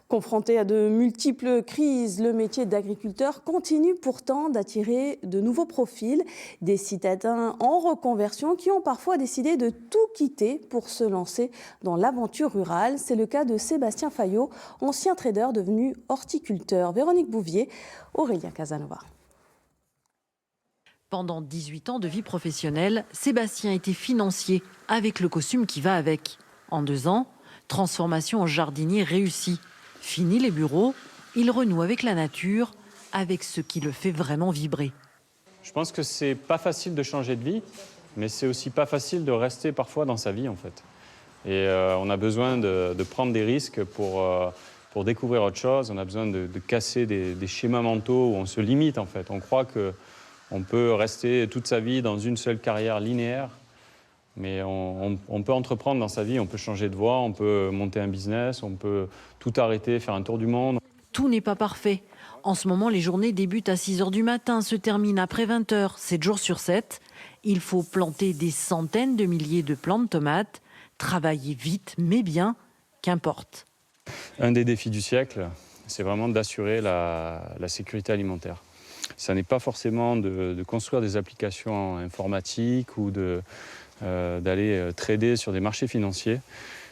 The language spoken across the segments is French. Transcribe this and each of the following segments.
Confronté à de multiples crises, le métier d'agriculteur continue pourtant d'attirer de nouveaux profils, des citadins en reconversion qui ont parfois décidé de tout quitter pour se lancer dans l'aventure rurale. C'est le cas de Sébastien Fayot, ancien trader devenu horticulteur. Véronique Bouvier, Aurélien Casanova. Pendant 18 ans de vie professionnelle, Sébastien était financier avec le costume qui va avec. En 2 ans, transformation en jardinier réussie. Fini les bureaux, il renoue avec la nature, avec ce qui le fait vraiment vibrer. Je pense que c'est pas facile de changer de vie, mais c'est aussi pas facile de rester parfois dans sa vie en fait. Et on a besoin de prendre des risques pour découvrir autre chose. On a besoin de casser des schémas mentaux où on se limite en fait. On croit qu'on peut rester toute sa vie dans une seule carrière linéaire. Mais on peut entreprendre dans sa vie, on peut changer de voie, on peut monter un business, on peut tout arrêter, faire un tour du monde. Tout n'est pas parfait. En ce moment, les journées débutent à 6 h du matin, se terminent après 20 h, 7 jours sur 7. Il faut planter des centaines de milliers de plants de tomates, travailler vite, mais bien, qu'importe. Un des défis du siècle, c'est vraiment d'assurer la sécurité alimentaire. Ça n'est pas forcément de construire des applications informatiques ou d'aller trader sur des marchés financiers.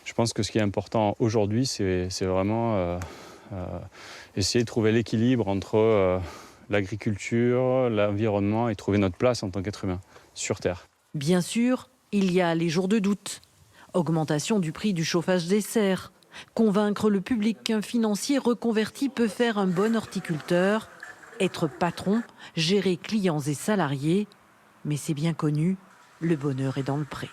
Je pense que ce qui est important aujourd'hui, c'est vraiment essayer de trouver l'équilibre entre l'agriculture, l'environnement et trouver notre place en tant qu'être humain sur Terre. Bien sûr, il y a les jours de doute. Augmentation du prix du chauffage des serres. Convaincre le public qu'un financier reconverti peut faire un bon horticulteur. Être patron, gérer clients et salariés. Mais c'est bien connu, le bonheur est dans le pré.